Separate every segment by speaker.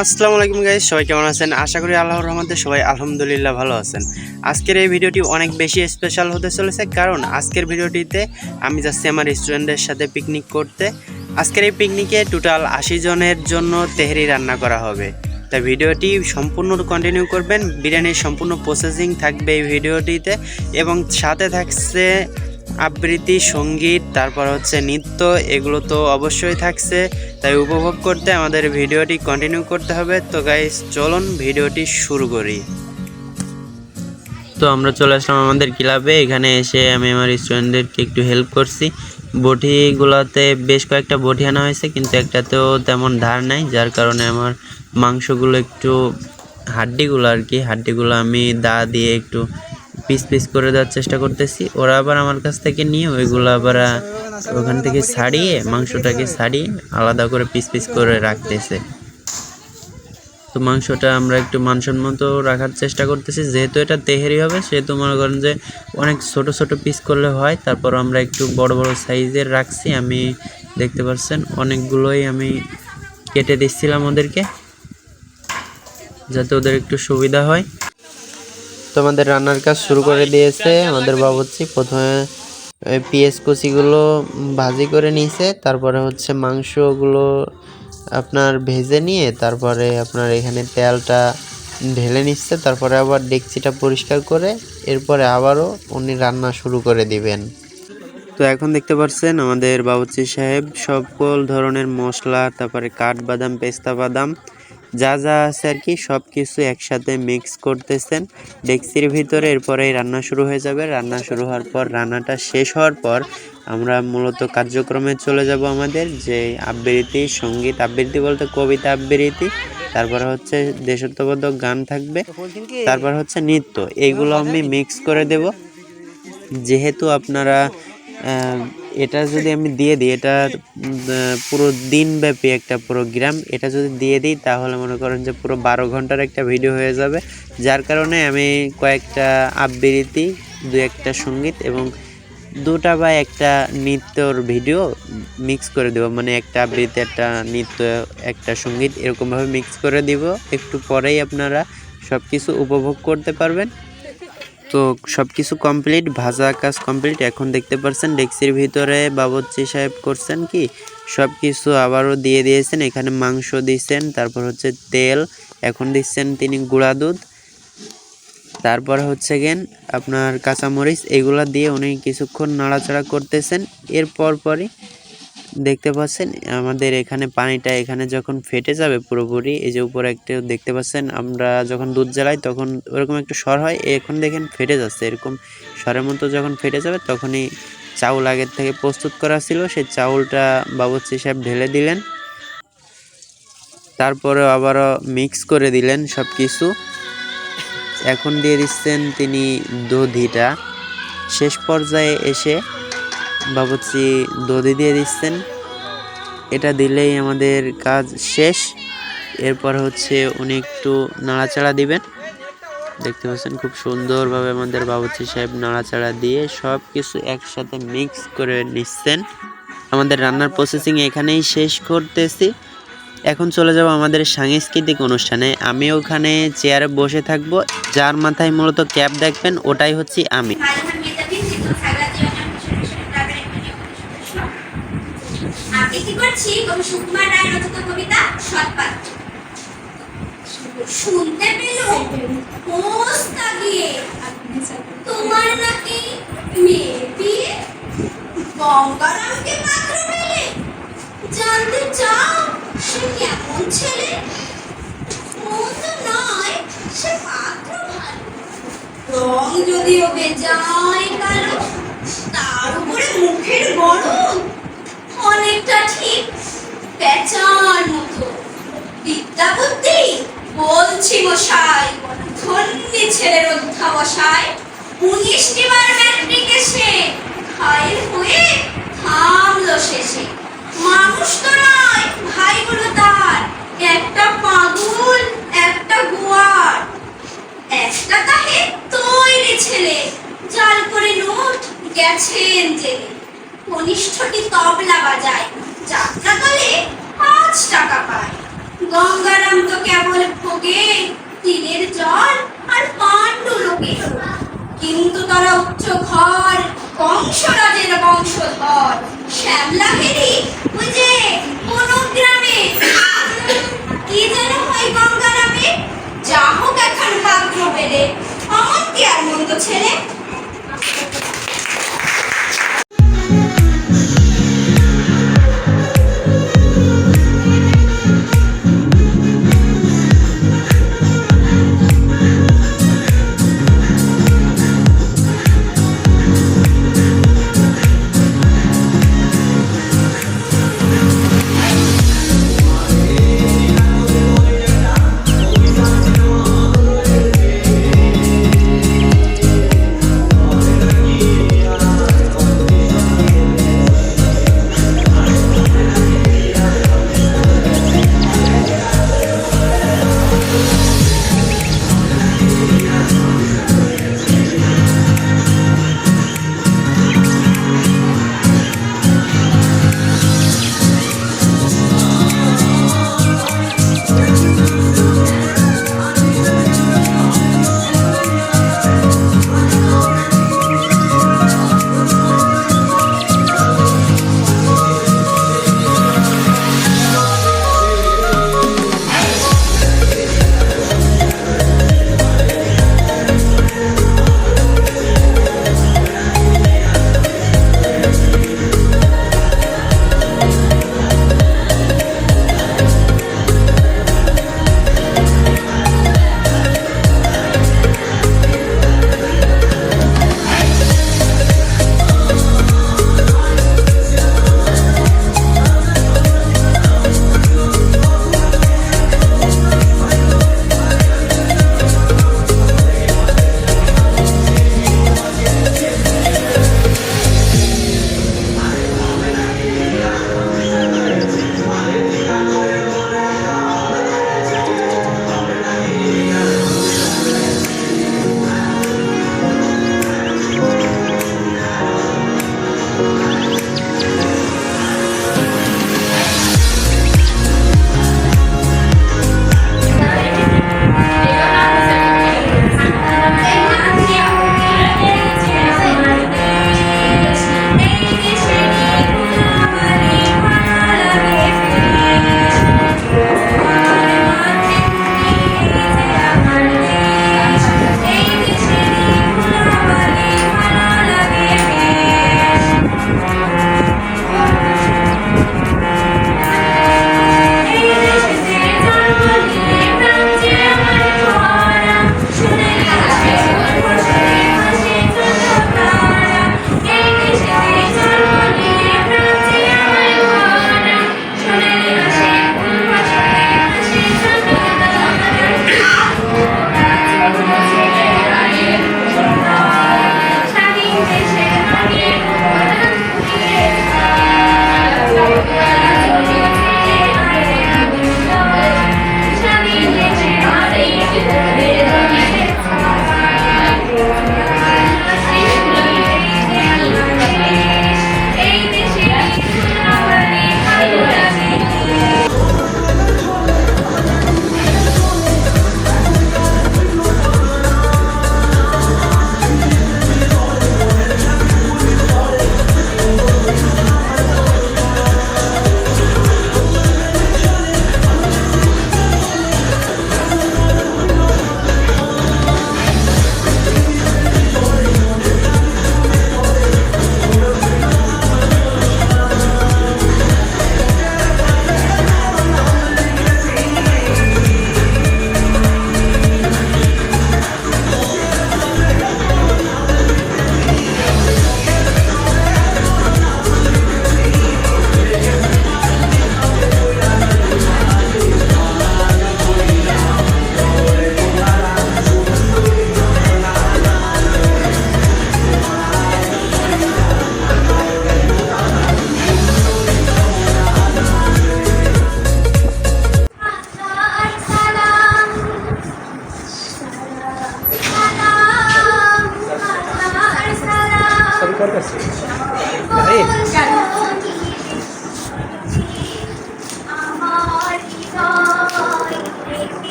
Speaker 1: আসসালামু আলাইকুম গাইস, সবাই কেমন আছেন? আশা করি আল্লাহর রহমতে সবাই আলহামদুলিল্লাহ ভালো আছেন। আজকের এই ভিডিওটি অনেক বেশি স্পেশাল হতে চলেছে, কারণ আজকের ভিডিওটিতে আমি যাচ্ছি আমার স্টুডেন্টদের সাথে পিকনিক করতে। আজকের এই পিকনিকে টোটাল 80 জনের জন্য তেহরি রান্না করা হবে। তাই ভিডিওটি সম্পূর্ণ কন্টিনিউ করবেন। বিরিয়ানির সম্পূর্ণ প্রসেসিং থাকবে এই ভিডিওটিতে, এবং সাথে থাকছে আবৃত্তি, সঙ্গীত, তারপর হচ্ছে নৃত্য, এগুলো তো অবশ্যই থাকছে। তাই উপভোগ করতে আমাদের ভিডিওটি কন্টিনিউ করতে হবে। তো গাইস, চলুন ভিডিওটি শুরু করি। তো আমরা চলে আসলাম আমাদের ক্লাবে। এখানে এসে আমি আমার স্টুডেন্টদেরকে একটু হেল্প করছি। বটিগুলোতে বেশ কয়েকটা বটি আনা হয়েছে, কিন্তু একটাতেও তেমন ধার নাই, যার কারণে আমার মাংসগুলো একটু হাড্ডিগুলো আমি দা দিয়ে একটু পিস পিস করে দেওয়ার চেষ্টা করতেছি। ওরা আবার আমার কাছ থেকে নিয়ে ওইগুলো আবার ওখান থেকে ছাড়িয়ে, মাংসটাকে ছাড়িয়ে আলাদা করে পিস পিস করে রাখতেছে। তো মাংসটা আমরা একটু মানসম্মত রাখার চেষ্টা করতেছি, যেহেতু এটা তেহেরি হবে, সেহেতু মনে করেন যে অনেক ছোট ছোট পিস করলে হয়। তারপর আমরা একটু বড় বড় সাইজের রাখছি। আমি দেখতে পাচ্ছেন অনেকগুলোই আমি কেটে দিচ্ছিলাম ওদেরকে, যাতে ওদের একটু সুবিধা হয়। তো আমাদের রান্নার কাজ শুরু করে দিয়েছে আমাদের বাবুর্চি। প্রথমে পেঁয়াজ কুচিগুলো ভাজি করে নিয়েছে, তারপরে হচ্ছে মাংসগুলো আপনার ভেজে নিয়ে তারপরে আপনার এখানে তেলটা ঢেলে নিচ্ছে, তারপরে আবার ডেকচিটা পরিষ্কার করে এরপরে আবারও উনি রান্না শুরু করে দিবেন। তো এখন দেখতে পাচ্ছেন আমাদের বাবুর্চি সাহেব সকল ধরনের মশলা, তারপরে কাঠবাদাম, পেস্তা বাদাম, যা যা আছে আর কি, সব কিছু একসাথে মিক্স করতেছেন ডেকচির ভিতরে। এরপরেই রান্না শুরু হয়ে যাবে। রান্না শুরু হওয়ার পর, রান্নাটা শেষ হওয়ার পর আমরা মূলত কার্যক্রমে চলে যাব আমাদের যে আবৃত্তি, সঙ্গীত আবৃত্তি বলতে কবিতা আবৃত্তি, তারপরে হচ্ছে দেশাত্মবোধক গান থাকবে, তারপর হচ্ছে নৃত্য। এইগুলো আমি মিক্স করে দেব। যেহেতু আপনারা এটা যদি আমি দিয়ে দিই, এটা পুরো দিনব্যাপী একটা প্রোগ্রাম, এটা যদি দিয়ে দিই তাহলে মনে করেন যে পুরো 12 ঘন্টার একটা ভিডিও হয়ে যাবে। যার কারণে আমি কয়েকটা আবৃত্তি, দু একটা সঙ্গীত এবং দুটা বা একটা নৃত্যর ভিডিও মিক্স করে দেবো। মানে একটা আবৃত্তি, একটা নৃত্য, একটা সঙ্গীত, এরকমভাবে মিক্স করে দিব। একটু পরেই আপনারা সব কিছু উপভোগ করতে পারবেন। তো সব কিছু কমপ্লিট, ভাজা কাজ কমপ্লিট। এখন দেখতে পাচ্ছেন ডেকচির ভিতরে বাবুর্চি সাহেব করছেন কি, সব কিছু আবারও দিয়ে দিয়েছেন। এখানে মাংস দিচ্ছেন, তারপর হচ্ছে তেল, এখন দিচ্ছেন তিনি গুঁড়া দুধ, তারপর হচ্ছে গেন আপনার কাঁচামরিচ, এগুলা দিয়ে উনি কিছুক্ষণ নাড়াচাড়া করতেছেন। এর পরই দেখতে পাচ্ছেন আমাদের এখানে পানিটা এখানে যখন ফেটে যাবে পুরোপুরি, এই যে উপরে একটা দেখতে পাচ্ছেন, আমরা যখন দুধ জ্বালাই তখন ওরকম একটু স্বর হয়, এখন দেখেন ফেটে যাচ্ছে। এরকম স্বরের মতো যখন ফেটে যাবে তখনই চাউল আগের থেকে প্রস্তুত করা ছিল, সেই চাউলটা বাবুর্চি সাহেব ঢেলে দিলেন। তারপরে আবারও মিক্স করে দিলেন সব কিছু। এখন দিয়ে দিচ্ছেন তিনি দধিটা। শেষ পর্যায়ে এসে বাবুর্চি দধি দিয়ে দিচ্ছেন। এটা দিলেই আমাদের কাজ শেষ। এরপর হচ্ছে উনি একটু নাড়াচাড়া দিবেন। দেখতে পাচ্ছেন খুব সুন্দরভাবে আমাদের বাবুর্চি সাহেব নাড়াচাড়া দিয়ে সব কিছু একসাথে মিক্স করে নিচ্ছেন। আমাদের রান্নার প্রসেসিং এখানেই শেষ করতেছি। এখন চলে যাব আমাদের সাংস্কৃতিক অনুষ্ঠানে। আমি ওখানে চেয়ারে বসে থাকব, যার মাথায় মূলত ক্যাপ দেখবেন ওটাই হচ্ছে আমি।
Speaker 2: আবৃত্তি করছি কবি সুকুমার রায় রচিত কবিতা সৎপাত্র। শুনতে পেলো পোস্তা গিয়ে তোমার নাকি মেয়ে বিয়ে, গঙ্গারামকে পাত্র পেলে জানতে চাও সে কেমন ছেলে। মন্দ নয় সে পাত্র ভালো, রং যদিও বেজায় কালো, তার উপরে মুখের গরম অনেকটা ঠিক পেঁচার মতো। বিদ্যা বুদ্ধি বলছি মশাই, ধন্যী ছেলের অধ্যাবসায়। 19টি বার ম্যাট্রিকে সে ঘায়েল হয়ে থামলো শেষে। মানুষ তো নয় ভাইগুলো তার, একটা পাগল একটা গোয়ার। একটা তাহে তৈরি ছেলে, জাল করে নোট গেছেন জেলে। কনিষ্ঠটি তবলা বাজায়, যাত্রা কালে 5 টাকা পায়। গঙ্গারাম তো কেবল ভোগে তিলের জল আর পাণ্ডুলোকে, কিন্তু তারা উচ্চ ঘর কংসরাজের বংশধর। শ্যামলাহেরি ওই যে কোন গ্রামে কি যেন হয় গঙ্গারামে, যা হোক এখন পাত্র পেলে অমন কি আর মন্দ ছেলে।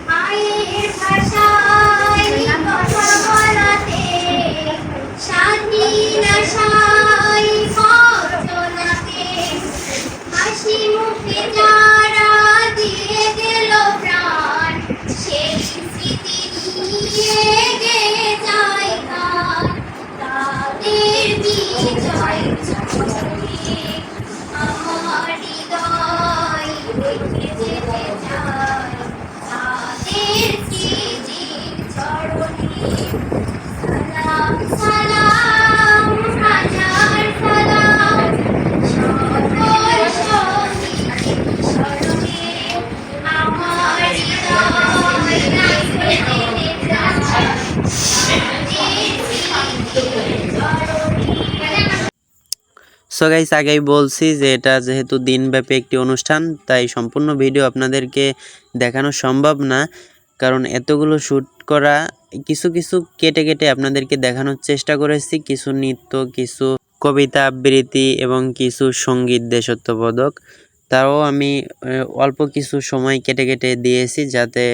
Speaker 2: মায়ের ভাষায় কথা বলাতে স্বাধীন আশায় ঘটনাতে হাসি মুখে যারা দিয়ে গেল প্রাণ সেই স্মৃতি নিয়ে গেয়ে যায় গান তাদের বিজয় ছবি আমার হৃদয় রেখে যেতে চায় তাদের স্মৃতির চরণে সালাম সালাম হাজার সালাম সকল শহীদের স্মরণে আমার হৃদয় রেখে যেতে চায় তাদের স্মৃতির চরণে।
Speaker 1: সো গাইস, আগেই বলছি যে এটা যেহেতু দিনব্যাপী একটি অনুষ্ঠান, তাই সম্পূর্ণ ভিডিও আপনাদেরকে দেখানো সম্ভব না, কারণ এতগুলো শ্যুট করা। কিছু কিছু কেটে কেটে আপনাদেরকে দেখানোর চেষ্টা করেছি, কিছু নৃত্য, কিছু কবিতা আবৃত্তি এবং কিছু সঙ্গীত দেশাত্মবোধক। তাও আমি অল্প কিছু সময় কেটে কেটে দিয়েছি যাতে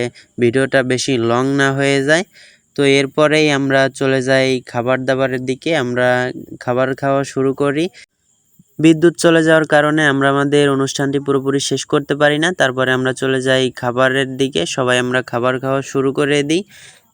Speaker 1: ভিডিওটা বেশি লং না হয়ে যায়। তো এরপরেই আমরা চলে যাই খাবার দাবারের দিকে। আমরা খাবার খাওয়া শুরু করি। বিদ্যুৎ চলে যাওয়ার কারণে আমরা আমাদের অনুষ্ঠানটি পুরোপুরি শেষ করতে পারি না। তারপরে আমরা চলে যাই খাবারের দিকে, সবাই আমরা খাবার খাওয়া শুরু করে দিই।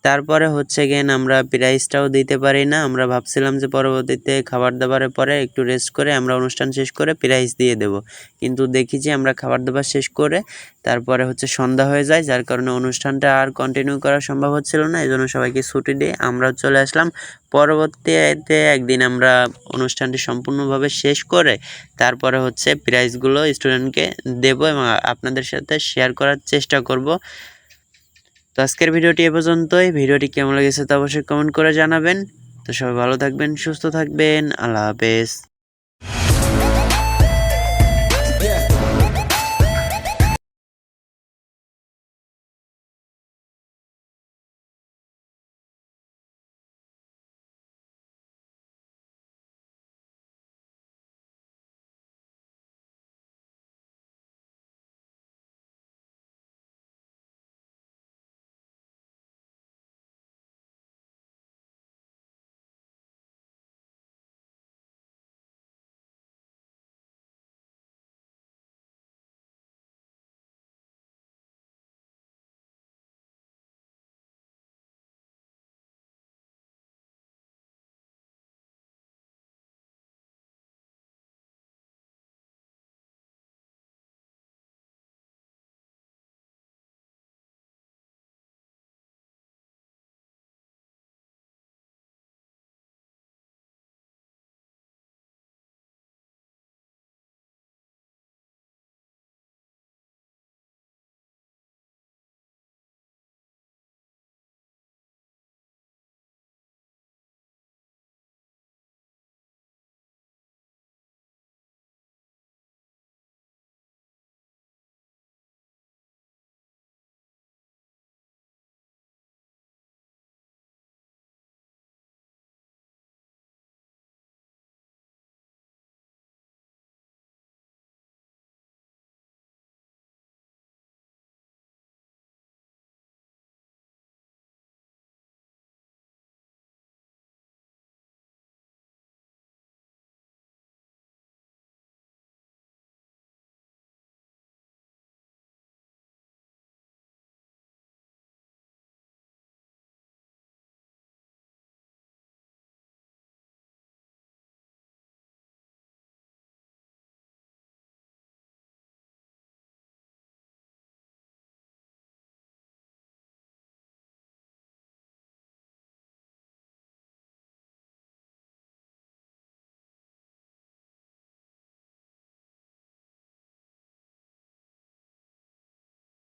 Speaker 1: তারপরে হচ্ছে গিয়ে আমরা প্রাইজটাও দিতে পারি না। আমরা ভাবছিলাম যে পরবর্তীতে খাবার দাবারের পরে একটু রেস্ট করে আমরা অনুষ্ঠান শেষ করে প্রাইজ দিয়ে দেব, কিন্তু দেখি যে আমরা খাবার দাবার শেষ করে তারপরে হচ্ছে সন্ধ্যা হয়ে যায়, যার কারণে অনুষ্ঠানটা আর কন্টিনিউ করা সম্ভব হচ্ছিল না। এই জন্য সবাইকে ছুটি দিয়ে আমরা চলে আসলাম। পরবর্তীতে একদিন আমরা অনুষ্ঠানটি সম্পূর্ণভাবে শেষ করে তারপরে হচ্ছে প্রাইজগুলো স্টুডেন্টকে দেব এবং আপনাদের সাথে শেয়ার করার চেষ্টা করব। তো আজকের ভিডিওটি এ পর্যন্তই। ভিডিওটি কেমন লেগেছে তা অবশ্যই কমেন্ট করে জানাবেন। তো সবাই ভালো থাকবেন, সুস্থ থাকবেন। আল্লাহ হাফেজ।